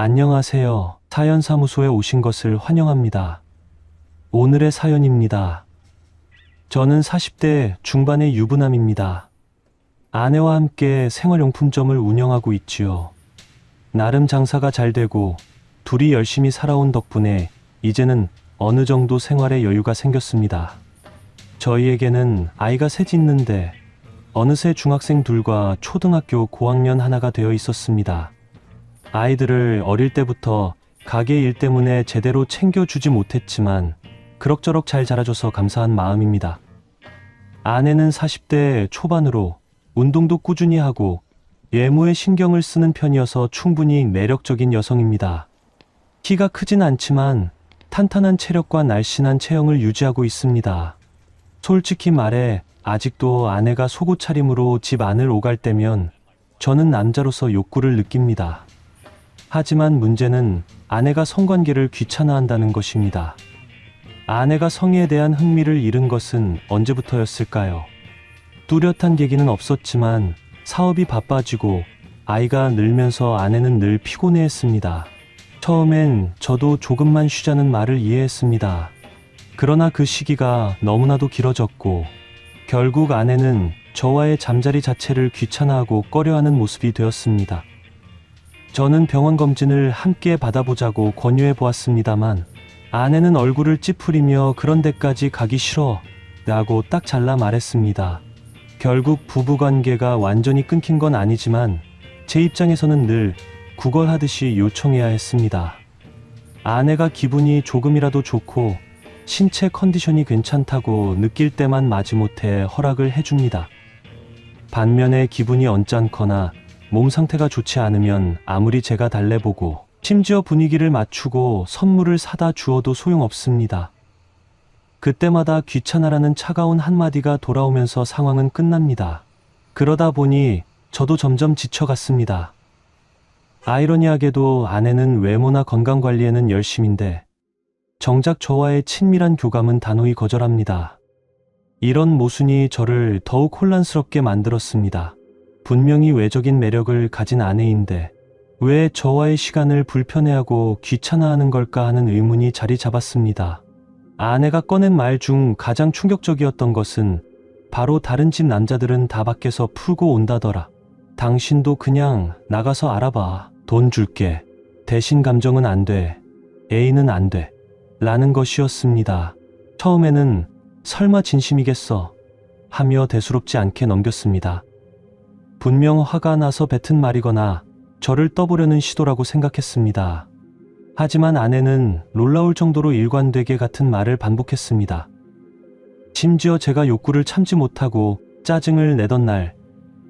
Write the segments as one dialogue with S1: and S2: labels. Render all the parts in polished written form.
S1: 안녕하세요. 사연사무소에 오신 것을 환영합니다. 오늘의 사연입니다. 저는 40대 중반의 유부남입니다. 아내와 함께 생활용품점을 운영하고 있지요. 나름 장사가 잘 되고 둘이 열심히 살아온 덕분에 이제는 어느 정도 생활에 여유가 생겼습니다. 저희에게는 아이가 셋 있는데 어느새 중학생 둘과 초등학교 고학년 하나가 되어 있었습니다. 아이들을 어릴 때부터 가게 일 때문에 제대로 챙겨주지 못했지만 그럭저럭 잘 자라줘서 감사한 마음입니다. 아내는 40대 초반으로 운동도 꾸준히 하고 외모에 신경을 쓰는 편이어서 충분히 매력적인 여성입니다. 키가 크진 않지만 탄탄한 체력과 날씬한 체형을 유지하고 있습니다. 솔직히 말해 아직도 아내가 속옷 차림으로 집 안을 오갈 때면 저는 남자로서 욕구를 느낍니다. 하지만 문제는 아내가 성관계를 귀찮아한다는 것입니다. 아내가 성에 대한 흥미를 잃은 것은 언제부터였을까요? 뚜렷한 계기는 없었지만 사업이 바빠지고 아이가 늘면서 아내는 늘 피곤해했습니다. 처음엔 저도 조금만 쉬자는 말을 이해했습니다. 그러나 그 시기가 너무나도 길어졌고 결국 아내는 저와의 잠자리 자체를 귀찮아하고 꺼려하는 모습이 되었습니다. 저는 병원 검진을 함께 받아보자고 권유해 보았습니다만 아내는 얼굴을 찌푸리며 그런 데까지 가기 싫어 라고 딱 잘라 말했습니다. 결국 부부관계가 완전히 끊긴 건 아니지만 제 입장에서는 늘 구걸하듯이 요청해야 했습니다. 아내가 기분이 조금이라도 좋고 신체 컨디션이 괜찮다고 느낄 때만 마지못해 허락을 해줍니다. 반면에 기분이 언짢거나 몸 상태가 좋지 않으면 아무리 제가 달래보고 심지어 분위기를 맞추고 선물을 사다 주어도 소용없습니다. 그때마다 귀찮아라는 차가운 한마디가 돌아오면서 상황은 끝납니다. 그러다 보니 저도 점점 지쳐갔습니다. 아이러니하게도 아내는 외모나 건강 관리에는 열심인데 정작 저와의 친밀한 교감은 단호히 거절합니다. 이런 모순이 저를 더욱 혼란스럽게 만들었습니다. 분명히 외적인 매력을 가진 아내인데 왜 저와의 시간을 불편해하고 귀찮아하는 걸까 하는 의문이 자리 잡았습니다. 아내가 꺼낸 말 중 가장 충격적이었던 것은 바로 다른 집 남자들은 다 밖에서 풀고 온다더라. 당신도 그냥 나가서 알아봐. 돈 줄게. 대신 감정은 안 돼. 애인은 안 돼. 라는 것이었습니다. 처음에는 설마 진심이겠어 하며 대수롭지 않게 넘겼습니다. 분명 화가 나서 뱉은 말이거나 저를 떠보려는 시도라고 생각했습니다. 하지만 아내는 놀라울 정도로 일관되게 같은 말을 반복했습니다. 심지어 제가 욕구를 참지 못하고 짜증을 내던 날,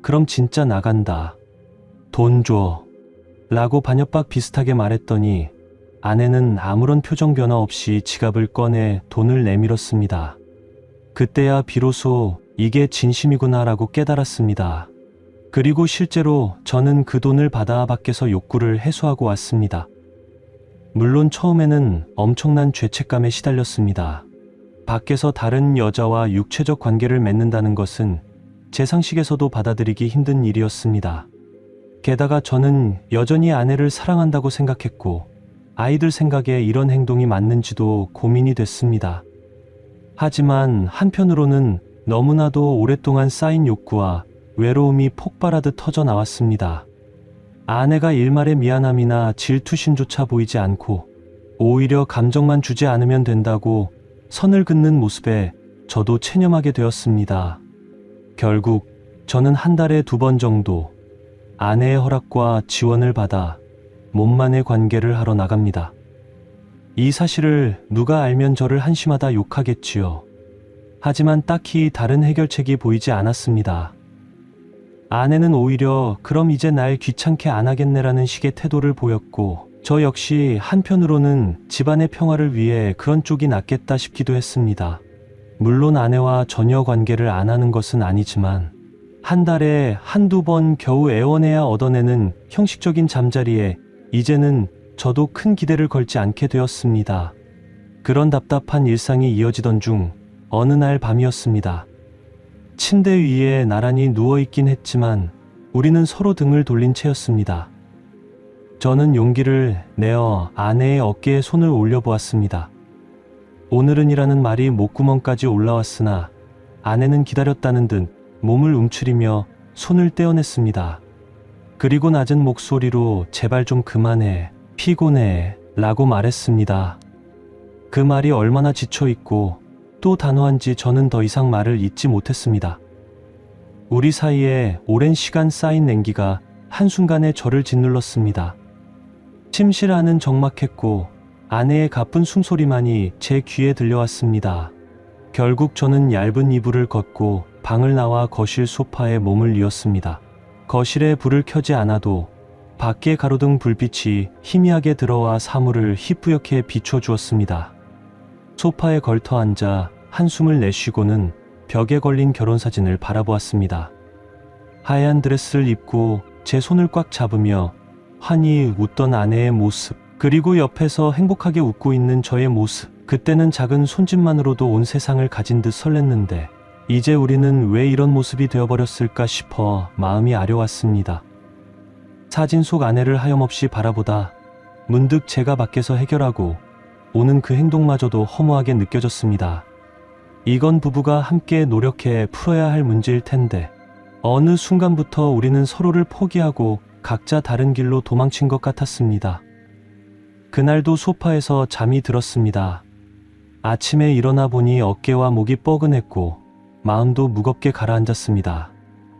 S1: 그럼 진짜 나간다. 돈 줘. 라고 반협박 비슷하게 말했더니 아내는 아무런 표정 변화 없이 지갑을 꺼내 돈을 내밀었습니다. 그때야 비로소 이게 진심이구나라고 깨달았습니다. 그리고 실제로 저는 그 돈을 받아 밖에서 욕구를 해소하고 왔습니다. 물론 처음에는 엄청난 죄책감에 시달렸습니다. 밖에서 다른 여자와 육체적 관계를 맺는다는 것은 제 상식에서도 받아들이기 힘든 일이었습니다. 게다가 저는 여전히 아내를 사랑한다고 생각했고 아이들 생각에 이런 행동이 맞는지도 고민이 됐습니다. 하지만 한편으로는 너무나도 오랫동안 쌓인 욕구와 외로움이 폭발하듯 터져 나왔습니다. 아내가 일말의 미안함이나 질투심조차 보이지 않고 오히려 감정만 주지 않으면 된다고 선을 긋는 모습에 저도 체념하게 되었습니다. 결국 저는 한 달에 2번 정도 아내의 허락과 지원을 받아 몸만의 관계를 하러 나갑니다. 이 사실을 누가 알면 저를 한심하다 욕하겠지요. 하지만 딱히 다른 해결책이 보이지 않았습니다. 아내는 오히려 그럼 이제 날 귀찮게 안 하겠네라는 식의 태도를 보였고 저 역시 한편으로는 집안의 평화를 위해 그런 쪽이 낫겠다 싶기도 했습니다. 물론 아내와 전혀 관계를 안 하는 것은 아니지만 한 달에 한두 번 겨우 애원해야 얻어내는 형식적인 잠자리에 이제는 저도 큰 기대를 걸지 않게 되었습니다. 그런 답답한 일상이 이어지던 중 어느 날 밤이었습니다. 침대 위에 나란히 누워있긴 했지만 우리는 서로 등을 돌린 채였습니다. 저는 용기를 내어 아내의 어깨에 손을 올려보았습니다. 오늘은이라는 말이 목구멍까지 올라왔으나 아내는 기다렸다는 듯 몸을 움츠리며 손을 떼어냈습니다. 그리고 낮은 목소리로 제발 좀 그만해, 피곤해 라고 말했습니다. 그 말이 얼마나 지쳐있고 또 단호한지 저는 더 이상 말을 잇지 못했습니다. 우리 사이에 오랜 시간 쌓인 냉기가 한순간에 저를 짓눌렀습니다. 침실 안은 적막했고 아내의 가쁜 숨소리만이 제 귀에 들려왔습니다. 결국 저는 얇은 이불을 걷고 방을 나와 거실 소파에 몸을 뉘었습니다. 거실에 불을 켜지 않아도 밖의 가로등 불빛이 희미하게 들어와 사물을 희뿌옇게 비춰주었습니다. 소파에 걸터 앉아 한숨을 내쉬고는 벽에 걸린 결혼사진을 바라보았습니다. 하얀 드레스를 입고 제 손을 꽉 잡으며 환히 웃던 아내의 모습, 그리고 옆에서 행복하게 웃고 있는 저의 모습. 그때는 작은 손짓만으로도 온 세상을 가진 듯 설렜는데 이제 우리는 왜 이런 모습이 되어버렸을까 싶어 마음이 아려왔습니다. 사진 속 아내를 하염없이 바라보다 문득 제가 밖에서 해결하고 오는 그 행동마저도 허무하게 느껴졌습니다. 이건 부부가 함께 노력해 풀어야 할 문제일 텐데 어느 순간부터 우리는 서로를 포기하고 각자 다른 길로 도망친 것 같았습니다. 그날도 소파에서 잠이 들었습니다. 아침에 일어나 보니 어깨와 목이 뻐근했고 마음도 무겁게 가라앉았습니다.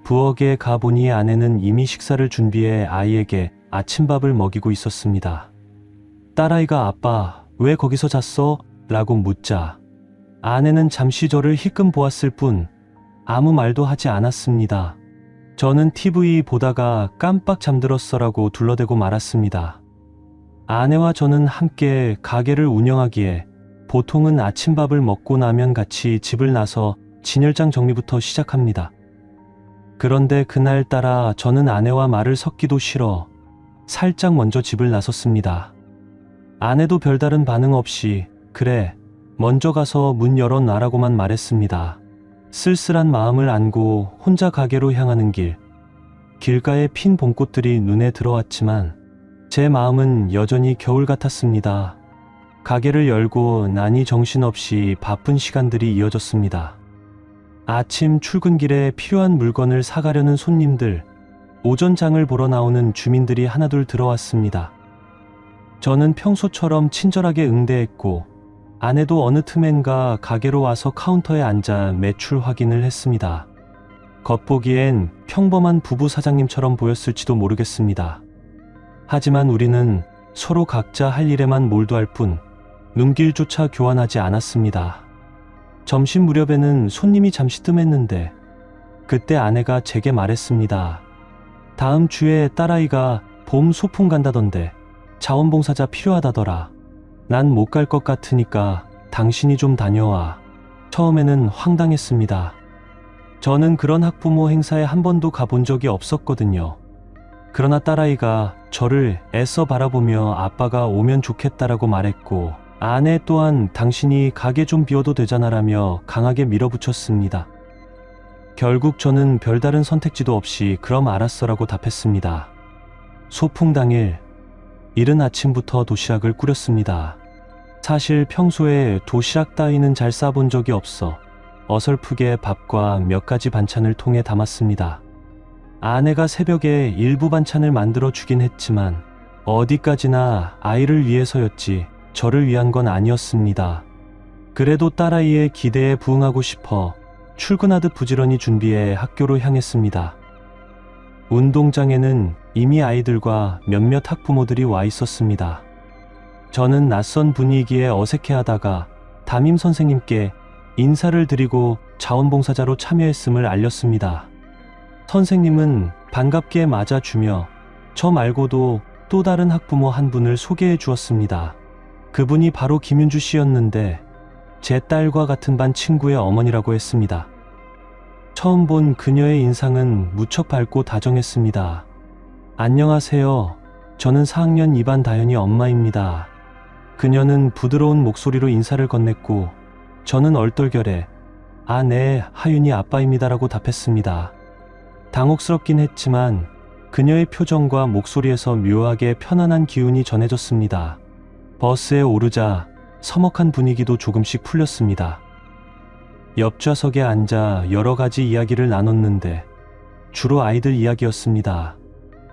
S1: 부엌에 가보니 아내는 이미 식사를 준비해 아이에게 아침밥을 먹이고 있었습니다. 딸아이가 아빠, 왜 거기서 잤어? 라고 묻자 아내는 잠시 저를 힐끔 보았을 뿐 아무 말도 하지 않았습니다. 저는 TV 보다가 깜빡 잠들었어라고 둘러대고 말았습니다. 아내와 저는 함께 가게를 운영하기에 보통은 아침밥을 먹고 나면 같이 집을 나서 진열장 정리부터 시작합니다. 그런데 그날따라 저는 아내와 말을 섞기도 싫어 살짝 먼저 집을 나섰습니다. 아내도 별다른 반응 없이 그래, 먼저 가서 문 열어놔라고만 말했습니다. 쓸쓸한 마음을 안고 혼자 가게로 향하는 길. 길가에 핀 봄꽃들이 눈에 들어왔지만 제 마음은 여전히 겨울 같았습니다. 가게를 열고 나니 정신없이 바쁜 시간들이 이어졌습니다. 아침 출근길에 필요한 물건을 사가려는 손님들, 오전 장을 보러 나오는 주민들이 하나둘 들어왔습니다. 저는 평소처럼 친절하게 응대했고 아내도 어느 틈엔가 가게로 와서 카운터에 앉아 매출 확인을 했습니다. 겉보기엔 평범한 부부 사장님처럼 보였을지도 모르겠습니다. 하지만 우리는 서로 각자 할 일에만 몰두할 뿐 눈길조차 교환하지 않았습니다. 점심 무렵에는 손님이 잠시 뜸했는데 그때 아내가 제게 말했습니다. 다음 주에 딸아이가 봄 소풍 간다던데 자원봉사자 필요하다더라. 난 못 갈 것 같으니까 당신이 좀 다녀와. 처음에는 황당했습니다. 저는 그런 학부모 행사에 한 번도 가본 적이 없었거든요. 그러나 딸아이가 저를 애써 바라보며 아빠가 오면 좋겠다라고 말했고 아내 또한 당신이 가게 좀 비워도 되잖아라며 강하게 밀어붙였습니다. 결국 저는 별다른 선택지도 없이 그럼 알았어라고 답했습니다. 소풍 당일 이른 아침부터 도시락을 꾸렸습니다. 사실 평소에 도시락 따위는 잘 싸본 적이 없어 어설프게 밥과 몇 가지 반찬을 통에 담았습니다. 아내가 새벽에 일부 반찬을 만들어 주긴 했지만 어디까지나 아이를 위해서였지 저를 위한 건 아니었습니다. 그래도 딸아이의 기대에 부응하고 싶어 출근하듯 부지런히 준비해 학교로 향했습니다. 운동장에는 이미 아이들과 몇몇 학부모들이 와 있었습니다. 저는 낯선 분위기에 어색해하다가 담임 선생님께 인사를 드리고 자원봉사자로 참여했음을 알렸습니다. 선생님은 반갑게 맞아주며 저 말고도 또 다른 학부모 한 분을 소개해 주었습니다. 그분이 바로 김윤주 씨였는데 제 딸과 같은 반 친구의 어머니라고 했습니다. 처음 본 그녀의 인상은 무척 밝고 다정했습니다. 안녕하세요. 저는 4학년 2반 다현이 엄마입니다. 그녀는 부드러운 목소리로 인사를 건넸고 저는 얼떨결에 아, 네, 하윤이 아빠입니다라고 답했습니다. 당혹스럽긴 했지만 그녀의 표정과 목소리에서 묘하게 편안한 기운이 전해졌습니다. 버스에 오르자 서먹한 분위기도 조금씩 풀렸습니다. 옆좌석에 앉아 여러 가지 이야기를 나눴는데 주로 아이들 이야기였습니다.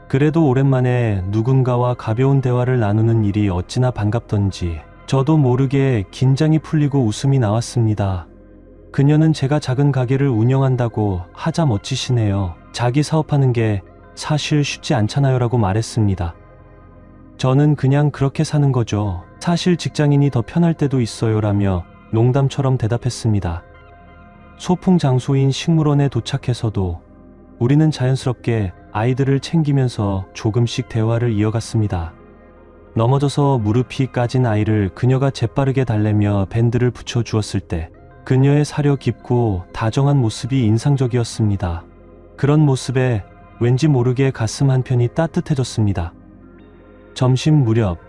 S1: 그래도 오랜만에 누군가와 가벼운 대화를 나누는 일이 어찌나 반갑던지 저도 모르게 긴장이 풀리고 웃음이 나왔습니다. 그녀는 제가 작은 가게를 운영한다고 하자 멋지시네요. 자기 사업하는 게 사실 쉽지 않잖아요 라고 말했습니다. 저는 그냥 그렇게 사는 거죠. 사실 직장인이 더 편할 때도 있어요 라며 농담처럼 대답했습니다. 소풍 장소인 식물원에 도착해서도 우리는 자연스럽게 아이들을 챙기면서 조금씩 대화를 이어갔습니다. 넘어져서 무릎이 까진 아이를 그녀가 재빠르게 달래며 밴드를 붙여주었을 때 그녀의 사려 깊고 다정한 모습이 인상적이었습니다. 그런 모습에 왠지 모르게 가슴 한편이 따뜻해졌습니다. 점심 무렵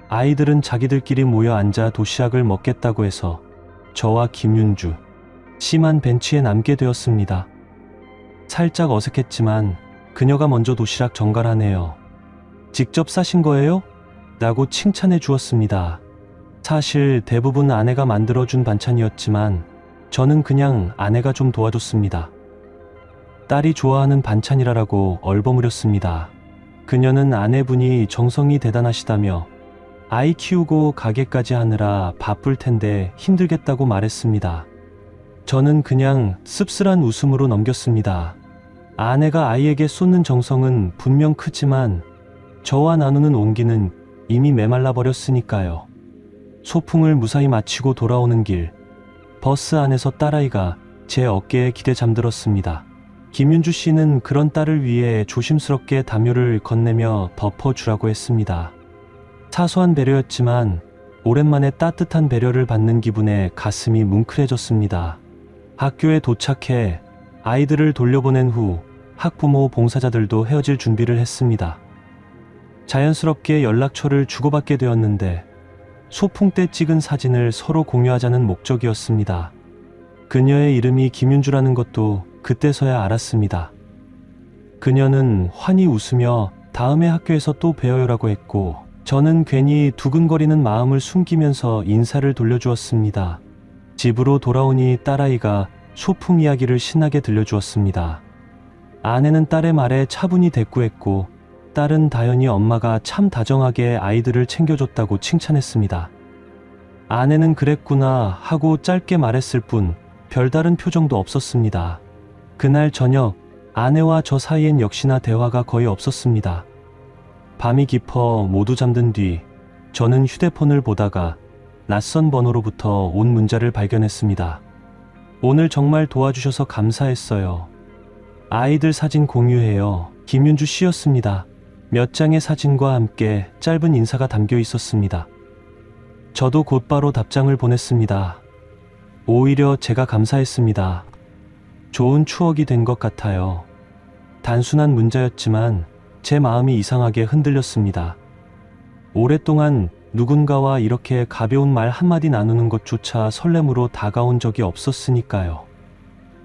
S1: 아이들은 자기들끼리 모여 앉아 도시락을 먹겠다고 해서 저와 김윤주 씨만 벤치에 남게 되었습니다. 살짝 어색했지만 그녀가 먼저 도시락 정갈하네요. 직접 싸신 거예요? 라고 칭찬해 주었습니다. 사실 대부분 아내가 만들어준 반찬이었지만 저는 그냥 아내가 좀 도와줬습니다. 딸이 좋아하는 반찬이라고 얼버무렸습니다. 그녀는 아내분이 정성이 대단하시다며 아이 키우고 가게까지 하느라 바쁠 텐데 힘들겠다고 말했습니다. 저는 그냥 씁쓸한 웃음으로 넘겼습니다. 아내가 아이에게 쏟는 정성은 분명 크지만 저와 나누는 온기는 이미 메말라 버렸으니까요. 소풍을 무사히 마치고 돌아오는 길, 버스 안에서 딸아이가 제 어깨에 기대 잠들었습니다. 김윤주 씨는 그런 딸을 위해 조심스럽게 담요를 건네며 덮어주라고 했습니다. 사소한 배려였지만 오랜만에 따뜻한 배려를 받는 기분에 가슴이 뭉클해졌습니다. 학교에 도착해 아이들을 돌려보낸 후 학부모 봉사자들도 헤어질 준비를 했습니다. 자연스럽게 연락처를 주고받게 되었는데 소풍 때 찍은 사진을 서로 공유하자는 목적이었습니다. 그녀의 이름이 김윤주라는 것도 그때서야 알았습니다. 그녀는 환히 웃으며 다음에 학교에서 또 뵈어요라고 했고 저는 괜히 두근거리는 마음을 숨기면서 인사를 돌려주었습니다. 집으로 돌아오니 딸아이가 소풍 이야기를 신나게 들려주었습니다. 아내는 딸의 말에 차분히 대꾸했고 딸은 다연히 엄마가 참 다정하게 아이들을 챙겨줬다고 칭찬했습니다. 아내는 그랬구나 하고 짧게 말했을 뿐 별다른 표정도 없었습니다. 그날 저녁 아내와 저 사이엔 역시나 대화가 거의 없었습니다. 밤이 깊어 모두 잠든 뒤 저는 휴대폰을 보다가 낯선 번호로부터 온 문자를 발견했습니다. 오늘 정말 도와주셔서 감사했어요. 아이들 사진 공유해요. 김윤주 씨였습니다. 몇 장의 사진과 함께 짧은 인사가 담겨 있었습니다. 저도 곧바로 답장을 보냈습니다. 오히려 제가 감사했습니다. 좋은 추억이 된 것 같아요. 단순한 문자였지만 제 마음이 이상하게 흔들렸습니다. 오랫동안 누군가와 이렇게 가벼운 말 한마디 나누는 것조차 설렘으로 다가온 적이 없었으니까요.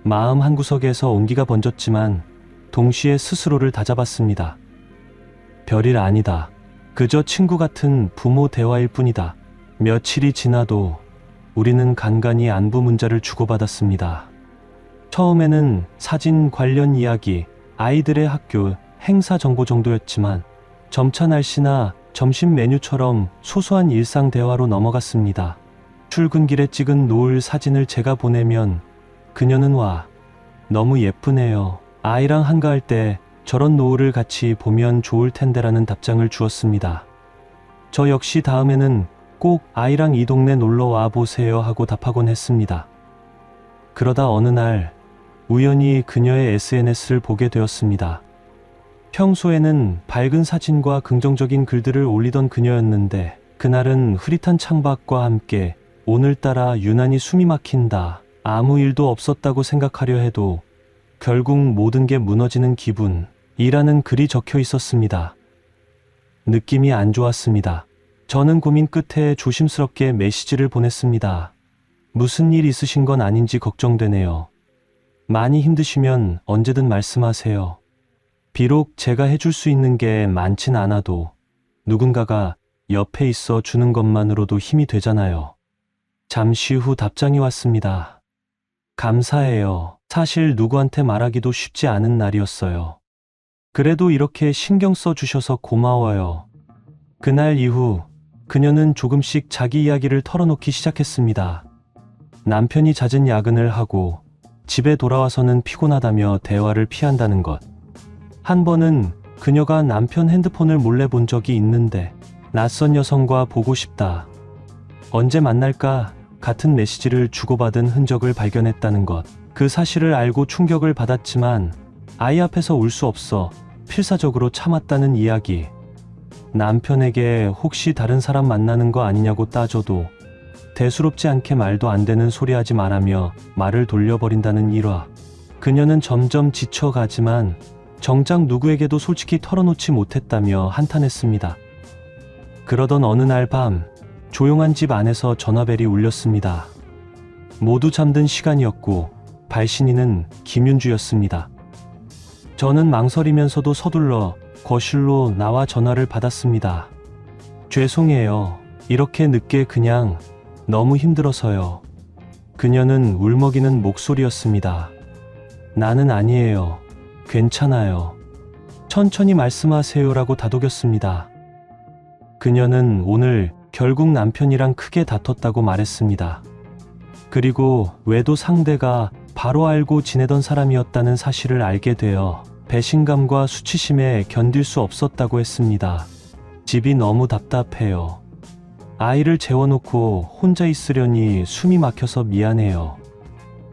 S1: 마음 한구석에서 온기가 번졌지만 동시에 스스로를 다잡았습니다. 별일 아니다. 그저 친구 같은 부모 대화일 뿐이다. 며칠이 지나도 우리는 간간히 안부 문자를 주고받았습니다. 처음에는 사진 관련 이야기, 아이들의 학교, 행사 정보 정도였지만 점차 날씨나 점심 메뉴처럼 소소한 일상 대화로 넘어갔습니다. 출근길에 찍은 노을 사진을 제가 보내면 그녀는 와, 너무 예쁘네요. 아이랑 한가할 때 저런 노을을 같이 보면 좋을 텐데라는 답장을 주었습니다. 저 역시 다음에는 꼭 아이랑 이 동네 놀러 와 보세요 하고 답하곤 했습니다. 그러다 어느 날 우연히 그녀의 SNS를 보게 되었습니다. 평소에는 밝은 사진과 긍정적인 글들을 올리던 그녀였는데 그날은 흐릿한 창밖과 함께 오늘따라 유난히 숨이 막힌다. 아무 일도 없었다고 생각하려 해도 결국 모든 게 무너지는 기분이라는 글이 적혀 있었습니다. 느낌이 안 좋았습니다. 저는 고민 끝에 조심스럽게 메시지를 보냈습니다. 무슨 일 있으신 건 아닌지 걱정되네요. 많이 힘드시면 언제든 말씀하세요. 비록 제가 해줄 수 있는 게 많진 않아도 누군가가 옆에 있어 주는 것만으로도 힘이 되잖아요. 잠시 후 답장이 왔습니다. 감사해요. 사실 누구한테 말하기도 쉽지 않은 날이었어요. 그래도 이렇게 신경 써 주셔서 고마워요. 그날 이후 그녀는 조금씩 자기 이야기를 털어놓기 시작했습니다. 남편이 잦은 야근을 하고 집에 돌아와서는 피곤하다며 대화를 피한다는 것. 한 번은 그녀가 남편 핸드폰을 몰래 본 적이 있는데 낯선 여성과 보고 싶다. 언제 만날까? 같은 메시지를 주고받은 흔적을 발견했다는 것. 그 사실을 알고 충격을 받았지만 아이 앞에서 울 수 없어 필사적으로 참았다는 이야기. 남편에게 혹시 다른 사람 만나는 거 아니냐고 따져도 대수롭지 않게 말도 안 되는 소리 하지 말라며 말을 돌려버린다는 일화. 그녀는 점점 지쳐가지만 정작 누구에게도 솔직히 털어놓지 못했다며 한탄했습니다. 그러던 어느 날 밤, 조용한 집 안에서 전화벨이 울렸습니다. 모두 잠든 시간이었고 발신인은 김윤주였습니다. 저는 망설이면서도 서둘러 거실로 나와 전화를 받았습니다. 죄송해요. 이렇게 늦게 그냥 너무 힘들어서요. 그녀는 울먹이는 목소리였습니다. 나는 아니에요. 괜찮아요. 천천히 말씀하세요라고 다독였습니다. 그녀는 오늘 결국 남편이랑 크게 다퉜다고 말했습니다. 그리고 외도 상대가 바로 알고 지내던 사람이었다는 사실을 알게 되어 배신감과 수치심에 견딜 수 없었다고 했습니다. 집이 너무 답답해요. 아이를 재워놓고 혼자 있으려니 숨이 막혀서 미안해요.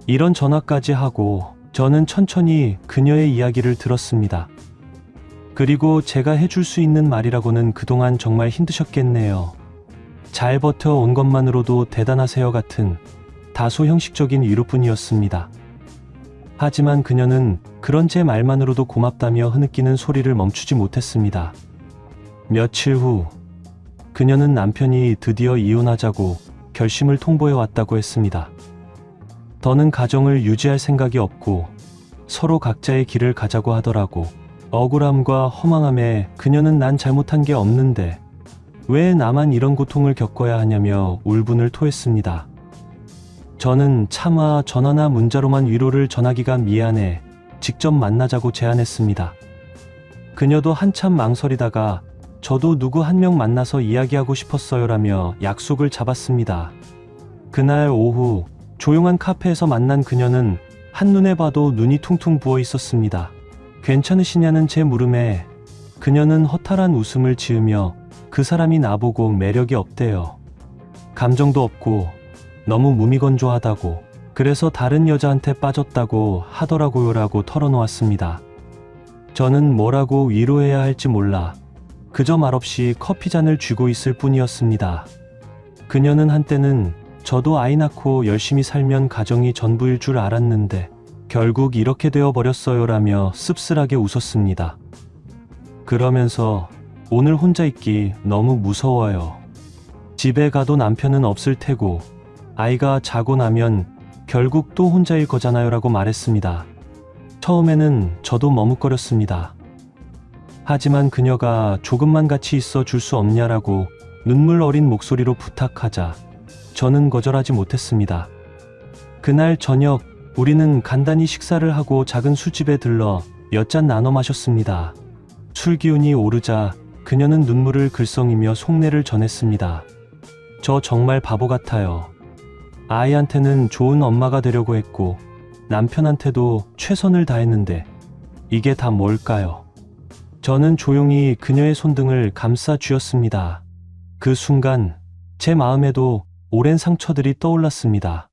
S1: 이런 전화까지 하고 저는 천천히 그녀의 이야기를 들었습니다. 그리고 제가 해줄 수 있는 말이라고는 그동안 정말 힘드셨겠네요. 잘 버텨온 것만으로도 대단하세요 같은 다소 형식적인 위로뿐이었습니다. 하지만 그녀는 그런 제 말만으로도 고맙다며 흐느끼는 소리를 멈추지 못했습니다. 며칠 후 그녀는 남편이 드디어 이혼하자고 결심을 통보해 왔다고 했습니다. 더는 가정을 유지할 생각이 없고 서로 각자의 길을 가자고 하더라고. 억울함과 허망함에 그녀는 난 잘못한 게 없는데 왜 나만 이런 고통을 겪어야 하냐며 울분을 토했습니다. 저는 차마 전화나 문자로만 위로를 전하기가 미안해 직접 만나자고 제안했습니다. 그녀도 한참 망설이다가 저도 누구 한 명 만나서 이야기하고 싶었어요라며 약속을 잡았습니다. 그날 오후 조용한 카페에서 만난 그녀는 한눈에 봐도 눈이 퉁퉁 부어 있었습니다. 괜찮으시냐는 제 물음에 그녀는 허탈한 웃음을 지으며 그 사람이 나보고 매력이 없대요. 감정도 없고 너무 무미건조하다고, 그래서 다른 여자한테 빠졌다고 하더라고요라고 털어놓았습니다. 저는 뭐라고 위로해야 할지 몰라 그저 말없이 커피잔을 쥐고 있을 뿐이었습니다. 그녀는 한때는 저도 아이 낳고 열심히 살면 가정이 전부일 줄 알았는데 결국 이렇게 되어버렸어요라며 씁쓸하게 웃었습니다. 그러면서 오늘 혼자 있기 너무 무서워요. 집에 가도 남편은 없을 테고 아이가 자고 나면 결국 또 혼자일 거잖아요라고 말했습니다. 처음에는 저도 머뭇거렸습니다. 하지만 그녀가 조금만 같이 있어 줄 수 없냐라고 눈물 어린 목소리로 부탁하자 저는 거절하지 못했습니다. 그날 저녁 우리는 간단히 식사를 하고 작은 술집에 들러 몇 잔 나눠 마셨습니다. 술 기운이 오르자 그녀는 눈물을 글썽이며 속내를 전했습니다. 저 정말 바보 같아요. 아이한테는 좋은 엄마가 되려고 했고 남편한테도 최선을 다했는데 이게 다 뭘까요? 저는 조용히 그녀의 손등을 감싸 쥐었습니다. 그 순간 제 마음에도 오랜 상처들이 떠올랐습니다.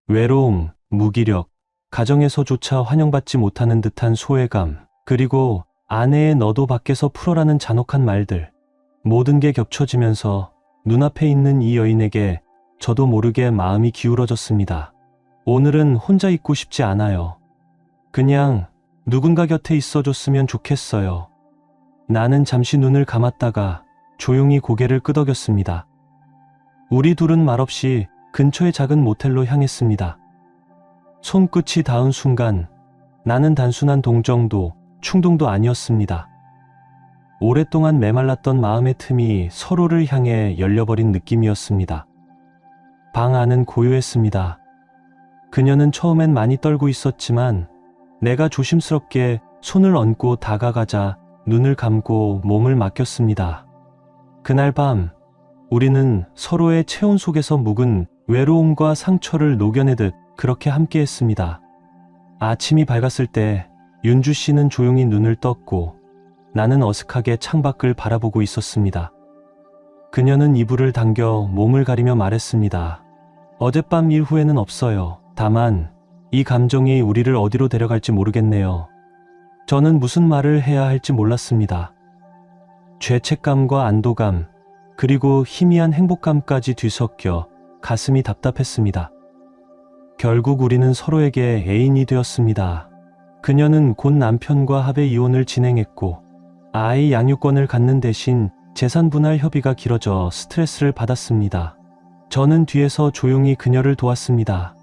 S1: 외로움, 무기력, 가정에서조차 환영받지 못하는 듯한 소외감, 그리고 아내의 너도 밖에서 풀어라는 잔혹한 말들. 모든 게 겹쳐지면서 눈앞에 있는 이 여인에게 저도 모르게 마음이 기울어졌습니다. 오늘은 혼자 있고 싶지 않아요. 그냥 누군가 곁에 있어줬으면 좋겠어요. 나는 잠시 눈을 감았다가 조용히 고개를 끄덕였습니다. 우리 둘은 말없이 근처의 작은 모텔로 향했습니다. 손끝이 닿은 순간 나는 단순한 동정도 충동도 아니었습니다. 오랫동안 메말랐던 마음의 틈이 서로를 향해 열려버린 느낌이었습니다. 방 안은 고요했습니다. 그녀는 처음엔 많이 떨고 있었지만 내가 조심스럽게 손을 얹고 다가가자 눈을 감고 몸을 맡겼습니다. 그날 밤 우리는 서로의 체온 속에서 묵은 외로움과 상처를 녹여내듯 그렇게 함께했습니다. 아침이 밝았을 때 윤주 씨는 조용히 눈을 떴고 나는 어색하게 창밖을 바라보고 있었습니다. 그녀는 이불을 당겨 몸을 가리며 말했습니다. 어젯밤 이후에는 없어요. 다만 이 감정이 우리를 어디로 데려갈지 모르겠네요. 저는 무슨 말을 해야 할지 몰랐습니다. 죄책감과 안도감, 그리고 희미한 행복감까지 뒤섞여 가슴이 답답했습니다. 결국 우리는 서로에게 애인이 되었습니다. 그녀는 곧 남편과 합의 이혼을 진행했고 아이 양육권을 갖는 대신 재산 분할 협의가 길어져 스트레스를 받았습니다. 저는 뒤에서 조용히 그녀를 도왔습니다.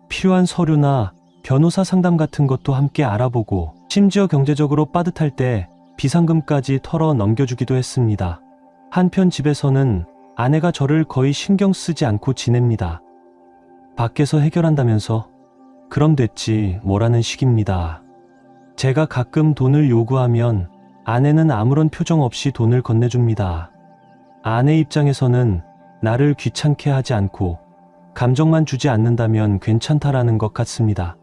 S1: 필요한 서류나 변호사 상담 같은 것도 함께 알아보고 심지어 경제적으로 빠듯할 때 비상금까지 털어 넘겨주기도 했습니다. 한편 집에서는 아내가 저를 거의 신경 쓰지 않고 지냅니다. 밖에서 해결한다면서? 그럼 됐지 뭐라는 식입니다. 제가 가끔 돈을 요구하면 아내는 아무런 표정 없이 돈을 건네줍니다. 아내 입장에서는 나를 귀찮게 하지 않고 감정만 주지 않는다면 괜찮다라는 것 같습니다.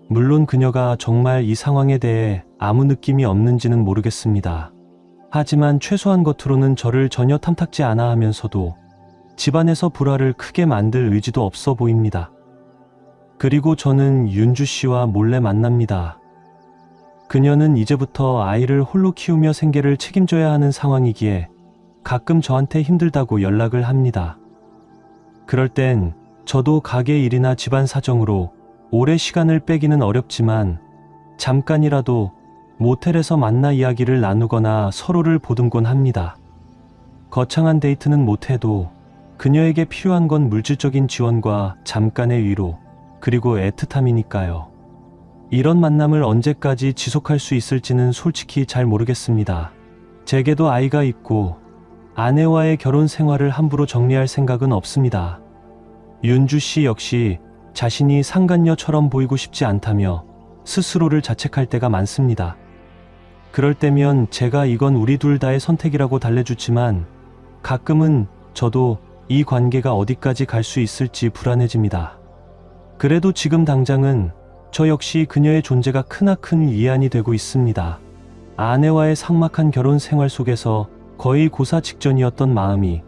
S1: 물론 그녀가 정말 이 상황에 대해 아무 느낌이 없는지는 모르겠습니다. 하지만 최소한 겉으로는 저를 전혀 탐탁지 않아 하면서도 집안에서 불화를 크게 만들 의지도 없어 보입니다. 그리고 저는 윤주 씨와 몰래 만납니다. 그녀는 이제부터 아이를 홀로 키우며 생계를 책임져야 하는 상황이기에 가끔 저한테 힘들다고 연락을 합니다. 그럴 땐 저도 가게 일이나 집안 사정으로 오래 시간을 빼기는 어렵지만 잠깐이라도 모텔에서 만나 이야기를 나누거나 서로를 보듬곤 합니다. 거창한 데이트는 못해도 그녀에게 필요한 건 물질적인 지원과 잠깐의 위로, 그리고 애틋함이니까요. 이런 만남을 언제까지 지속할 수 있을지는 솔직히 잘 모르겠습니다. 제게도 아이가 있고 아내와의 결혼 생활을 함부로 정리할 생각은 없습니다. 윤주 씨 역시 자신이 상간녀처럼 보이고 싶지 않다며 스스로를 자책할 때가 많습니다. 그럴 때면 제가 이건 우리 둘 다의 선택이라고 달래주지만 가끔은 저도 이 관계가 어디까지 갈 수 있을지 불안해집니다. 그래도 지금 당장은 저 역시 그녀의 존재가 크나큰 위안이 되고 있습니다. 아내와의 삭막한 결혼 생활 속에서 거의 고사 직전이었던 마음이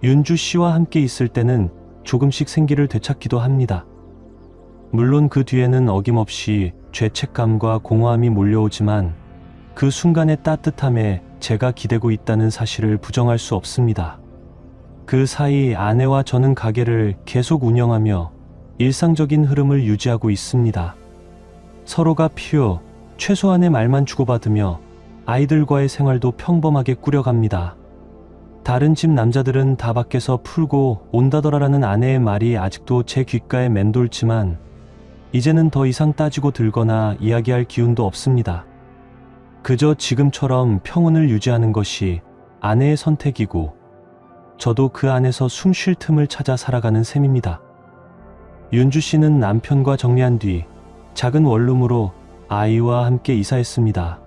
S1: 윤주 씨와 함께 있을 때는 조금씩 생기를 되찾기도 합니다. 물론 그 뒤에는 어김없이 죄책감과 공허함이 몰려오지만 그 순간의 따뜻함에 제가 기대고 있다는 사실을 부정할 수 없습니다. 그 사이 아내와 저는 가게를 계속 운영하며 일상적인 흐름을 유지하고 있습니다. 서로가 필요 최소한의 말만 주고받으며 아이들과의 생활도 평범하게 꾸려갑니다. 다른 집 남자들은 다 밖에서 풀고 온다더라라는 아내의 말이 아직도 제 귓가에 맴돌지만 이제는 더 이상 따지고 들거나 이야기할 기운도 없습니다. 그저 지금처럼 평온을 유지하는 것이 아내의 선택이고 저도 그 안에서 숨 쉴 틈을 찾아 살아가는 셈입니다. 윤주 씨는 남편과 정리한 뒤 작은 원룸으로 아이와 함께 이사했습니다.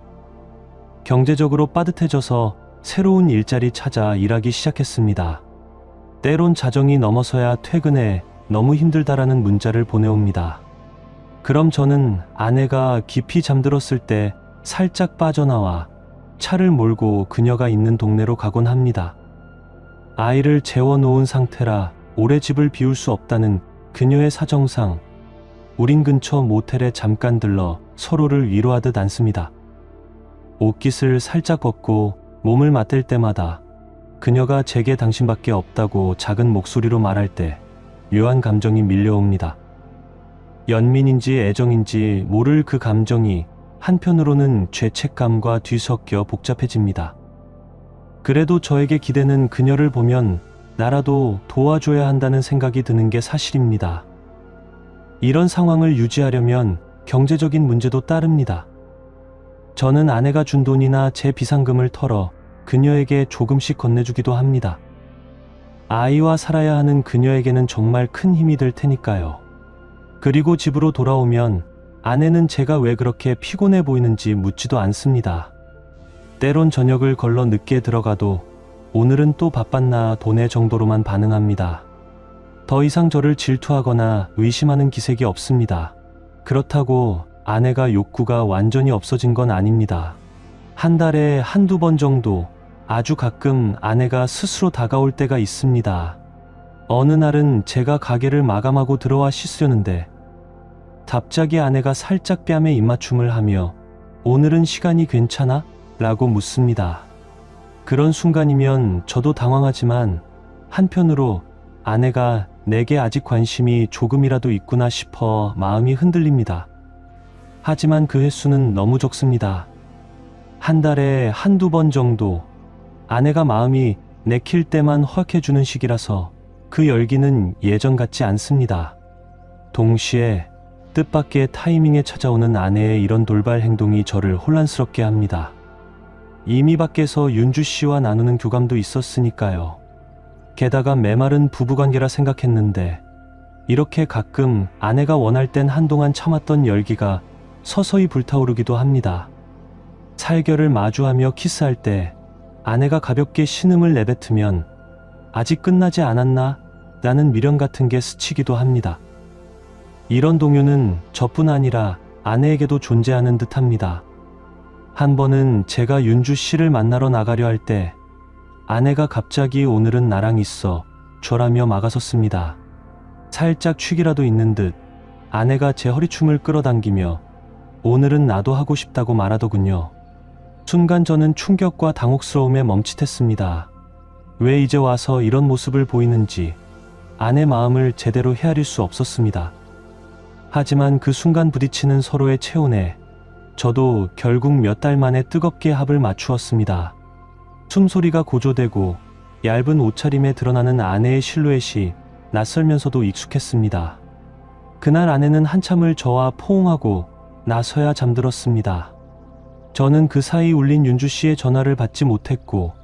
S1: 경제적으로 빠듯해져서 새로운 일자리 찾아 일하기 시작했습니다. 때론 자정이 넘어서야 퇴근해 너무 힘들다라는 문자를 보내옵니다. 그럼 저는 아내가 깊이 잠들었을 때 살짝 빠져나와 차를 몰고 그녀가 있는 동네로 가곤 합니다. 아이를 재워놓은 상태라 오래 집을 비울 수 없다는 그녀의 사정상 우린 근처 모텔에 잠깐 들러 서로를 위로하듯 앉습니다. 옷깃을 살짝 벗고 몸을 맞댈 때마다 그녀가 제게 당신밖에 없다고 작은 목소리로 말할 때 묘한 감정이 밀려옵니다. 연민인지 애정인지 모를 그 감정이 한편으로는 죄책감과 뒤섞여 복잡해집니다. 그래도 저에게 기대는 그녀를 보면 나라도 도와줘야 한다는 생각이 드는 게 사실입니다. 이런 상황을 유지하려면 경제적인 문제도 따릅니다. 저는 아내가 준 돈이나 제 비상금을 털어 그녀에게 조금씩 건네주기도 합니다. 아이와 살아야 하는 그녀에게는 정말 큰 힘이 될 테니까요. 그리고 집으로 돌아오면 아내는 제가 왜 그렇게 피곤해 보이는지 묻지도 않습니다. 때론 저녁을 걸러 늦게 들어가도 오늘은 또 바빴나 보네 정도로만 반응합니다. 더 이상 저를 질투하거나 의심하는 기색이 없습니다. 그렇다고 아내가 욕구가 완전히 없어진 건 아닙니다. 한 달에 한두 번 정도, 아주 가끔 아내가 스스로 다가올 때가 있습니다. 어느 날은 제가 가게를 마감하고 들어와 씻으려는데 갑자기 아내가 살짝 뺨에 입맞춤을 하며 "오늘은 시간이 괜찮아?" 라고 묻습니다. 그런 순간이면 저도 당황하지만 한편으로 아내가 내게 아직 관심이 조금이라도 있구나 싶어 마음이 흔들립니다. 하지만 그 횟수는 너무 적습니다. 한 달에 한두 번 정도. 아내가 마음이 내킬 때만 허락해주는 시기라서 그 열기는 예전 같지 않습니다. 동시에 뜻밖의 타이밍에 찾아오는 아내의 이런 돌발 행동이 저를 혼란스럽게 합니다. 이미 밖에서 윤주 씨와 나누는 교감도 있었으니까요. 게다가 메마른 부부관계라 생각했는데 이렇게 가끔 아내가 원할 땐 한동안 참았던 열기가 서서히 불타오르기도 합니다. 살결을 마주하며 키스할 때 아내가 가볍게 신음을 내뱉으면 "아직 끝나지 않았나?" 라는 미련 같은 게 스치기도 합니다. 이런 동요는 저뿐 아니라 아내에게도 존재하는 듯합니다. 한 번은 제가 윤주 씨를 만나러 나가려 할 때 아내가 갑자기 "오늘은 나랑 있어 줘라며 막아섰습니다. 살짝 취기라도 있는 듯 아내가 제 허리춤을 끌어당기며 "오늘은 나도 하고 싶다고 말하더군요. 순간 저는 충격과 당혹스러움에 멈칫했습니다. 왜 이제 와서 이런 모습을 보이는지 아내 마음을 제대로 헤아릴 수 없었습니다. 하지만 그 순간 부딪히는 서로의 체온에 저도 결국 몇 달 만에 뜨겁게 합을 맞추었습니다. 숨소리가 고조되고 얇은 옷차림에 드러나는 아내의 실루엣이 낯설면서도 익숙했습니다. 그날 아내는 한참을 저와 포옹하고 나서야 잠들었습니다. 저는 그 사이 울린 윤주 씨의 전화를 받지 못했고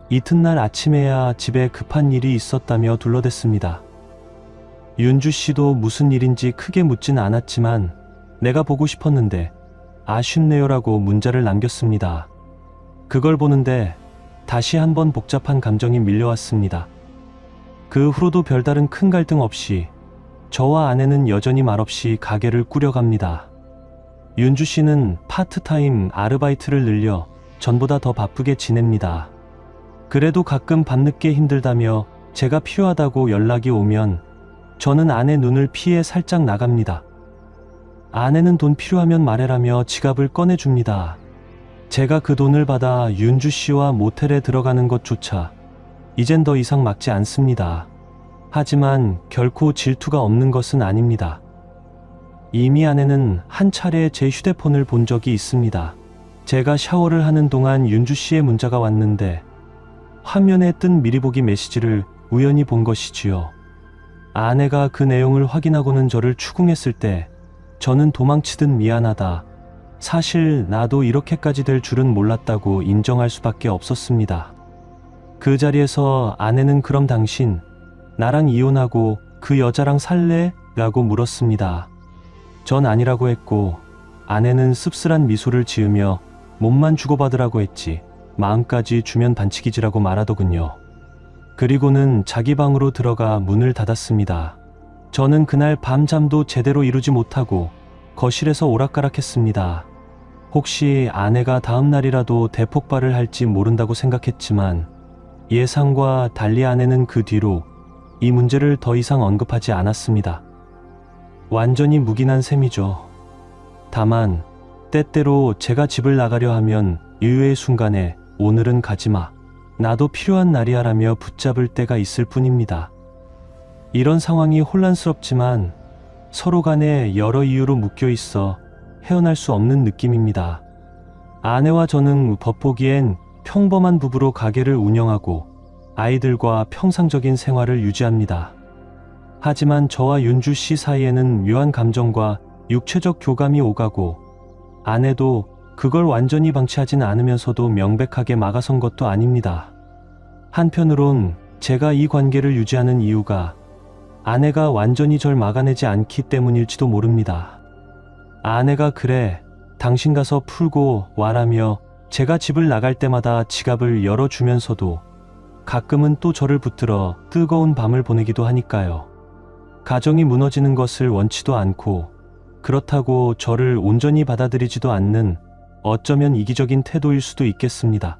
S1: 이튿날 아침에야 집에 급한 일이 있었다며 둘러댔습니다. 윤주 씨도 무슨 일인지 크게 묻진 않았지만 "내가 보고 싶었는데 아쉽네요라고 문자를 남겼습니다. 그걸 보는데 다시 한번 복잡한 감정이 밀려왔습니다. 그 후로도 별다른 큰 갈등 없이 저와 아내는 여전히 말없이 가게를 꾸려갑니다. 윤주 씨는 파트타임 아르바이트를 늘려 전보다 더 바쁘게 지냅니다. 그래도 가끔 밤늦게 힘들다며 제가 필요하다고 연락이 오면 저는 아내 눈을 피해 살짝 나갑니다. 아내는 "돈 필요하면 말해라며 지갑을 꺼내줍니다. 제가 그 돈을 받아 윤주 씨와 모텔에 들어가는 것조차 이젠 더 이상 막지 않습니다. 하지만 결코 질투가 없는 것은 아닙니다. 이미 아내는 한 차례 제 휴대폰을 본 적이 있습니다. 제가 샤워를 하는 동안 윤주 씨의 문자가 왔는데 화면에 뜬 미리 보기 메시지를 우연히 본 것이지요. 아내가 그 내용을 확인하고는 저를 추궁했을 때 저는 도망치듯 "미안하다. 사실 나도 이렇게까지 될 줄은 몰랐다고 인정할 수밖에 없었습니다." 그 자리에서 아내는 "그럼 당신 나랑 이혼하고 그 여자랑 살래? 라고 물었습니다. 전 아니라고 했고 아내는 씁쓸한 미소를 지으며 "몸만 주고받으라고 했지 마음까지 주면 반칙이지라고 말하더군요. 그리고는 자기 방으로 들어가 문을 닫았습니다. 저는 그날 밤잠도 제대로 이루지 못하고 거실에서 오락가락했습니다. 혹시 아내가 다음 날이라도 대폭발을 할지 모른다고 생각했지만 예상과 달리 아내는 그 뒤로 이 문제를 더 이상 언급하지 않았습니다. 완전히 묵인한 셈이죠. 다만 때때로 제가 집을 나가려 하면 의외의 순간에 "오늘은 가지마. 나도 필요한 날이야 라며 붙잡을 때가 있을 뿐입니다. 이런 상황이 혼란스럽지만 서로 간에 여러 이유로 묶여 있어 헤어날 수 없는 느낌입니다. 아내와 저는 겉보기엔 평범한 부부로 가게를 운영하고 아이들과 평상적인 생활을 유지합니다. 하지만 저와 윤주 씨 사이에는 묘한 감정과 육체적 교감이 오가고 아내도 그걸 완전히 방치하진 않으면서도 명백하게 막아선 것도 아닙니다. 한편으론 제가 이 관계를 유지하는 이유가 아내가 완전히 절 막아내지 않기 때문일지도 모릅니다. 아내가 그래, 당신 가서 풀고 와라며 제가 집을 나갈 때마다 지갑을 열어주면서도 가끔은 또 저를 붙들어 뜨거운 밤을 보내기도 하니까요. 가정이 무너지는 것을 원치도 않고 그렇다고 저를 온전히 받아들이지도 않는 어쩌면 이기적인 태도일 수도 있겠습니다.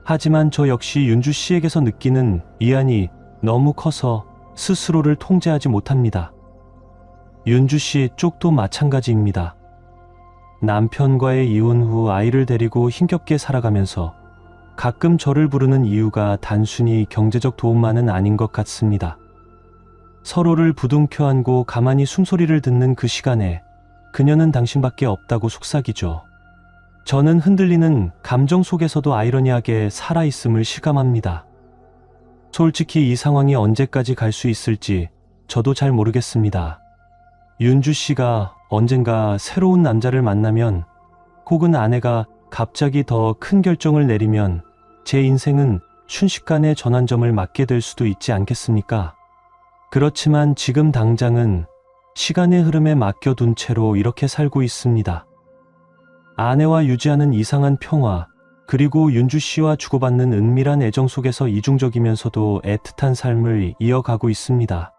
S1: 하지만 저 역시 윤주 씨에게서 느끼는 이안이 너무 커서 스스로를 통제하지 못합니다. 윤주 씨 쪽도 마찬가지입니다. 남편과의 이혼 후 아이를 데리고 힘겹게 살아가면서 가끔 저를 부르는 이유가 단순히 경제적 도움만은 아닌 것 같습니다. 서로를 부둥켜 안고 가만히 숨소리를 듣는 그 시간에 그녀는 당신밖에 없다고 속삭이죠. 저는 흔들리는 감정 속에서도 아이러니하게 살아있음을 실감합니다. 솔직히 이 상황이 언제까지 갈 수 있을지 저도 잘 모르겠습니다. 윤주 씨가 언젠가 새로운 남자를 만나면 혹은 아내가 갑자기 더 큰 결정을 내리면 제 인생은 순식간에 전환점을 맞게 될 수도 있지 않겠습니까? 그렇지만 지금 당장은 시간의 흐름에 맡겨둔 채로 이렇게 살고 있습니다. 아내와 유지하는 이상한 평화, 그리고 윤주 씨와 주고받는 은밀한 애정 속에서 이중적이면서도 애틋한 삶을 이어가고 있습니다.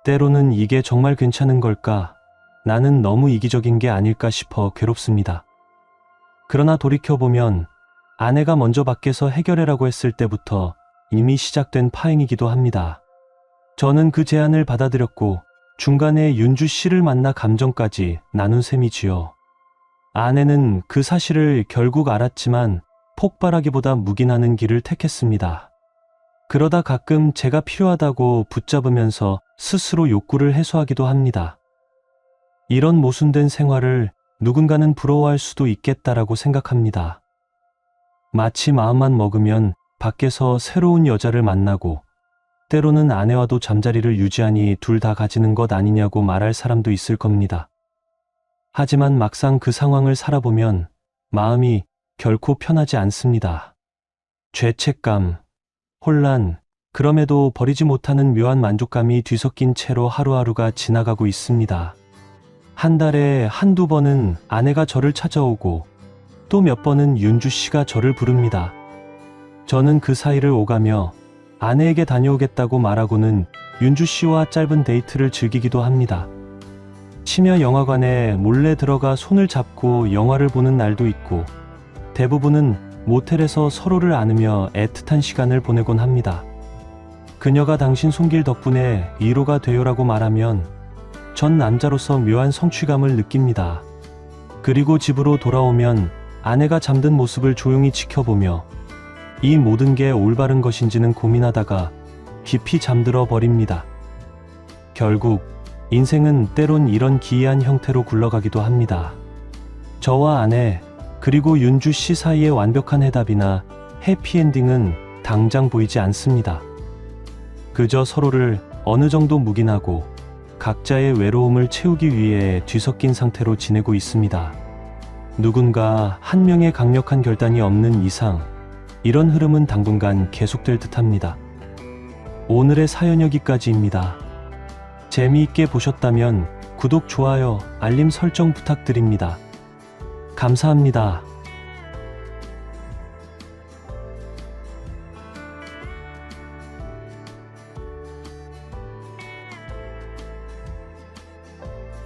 S1: 때로는 이게 정말 괜찮은 걸까? 나는 너무 이기적인 게 아닐까 싶어 괴롭습니다. 그러나 돌이켜보면 아내가 먼저 밖에서 해결해라고 했을 때부터 이미 시작된 파행이기도 합니다. 저는 그 제안을 받아들였고 중간에 윤주 씨를 만나 감정까지 나눈 셈이지요. 아내는 그 사실을 결국 알았지만 폭발하기보다 묵인하는 길을 택했습니다. 그러다 가끔 제가 필요하다고 붙잡으면서 스스로 욕구를 해소하기도 합니다. 이런 모순된 생활을 누군가는 부러워할 수도 있겠다라고 생각합니다. 마치 마음만 먹으면 밖에서 새로운 여자를 만나고 때로는 아내와도 잠자리를 유지하니 둘 다 가지는 것 아니냐고 말할 사람도 있을 겁니다. 하지만 막상 그 상황을 살아보면 마음이 결코 편하지 않습니다. 죄책감, 혼란, 그럼에도 버리지 못하는 묘한 만족감이 뒤섞인 채로 하루하루가 지나가고 있습니다. 한 달에 한두 번은 아내가 저를 찾아오고 또 몇 번은 윤주 씨가 저를 부릅니다. 저는 그 사이를 오가며 아내에게 다녀오겠다고 말하고는 윤주 씨와 짧은 데이트를 즐기기도 합니다. 심야 영화관에 몰래 들어가 손을 잡고 영화를 보는 날도 있고 대부분은 모텔에서 서로를 안으며 애틋한 시간을 보내곤 합니다. 그녀가 당신 손길 덕분에 위로가 되요라고 말하면 전 남자로서 묘한 성취감을 느낍니다. 그리고 집으로 돌아오면 아내가 잠든 모습을 조용히 지켜보며 이 모든 게 올바른 것인지는 고민하다가 깊이 잠들어 버립니다. 결국 인생은 때론 이런 기이한 형태로 굴러가기도 합니다. 저와 아내, 그리고 윤주 씨 사이의 완벽한 해답이나 해피엔딩은 당장 보이지 않습니다. 그저 서로를 어느 정도 묵인하고 각자의 외로움을 채우기 위해 뒤섞인 상태로 지내고 있습니다. 누군가 한 명의 강력한 결단이 없는 이상 이런 흐름은 당분간 계속될 듯합니다. 오늘의 사연 여기까지입니다. 재미있게 보셨다면 구독, 좋아요, 알림 설정 부탁드립니다. 감사합니다.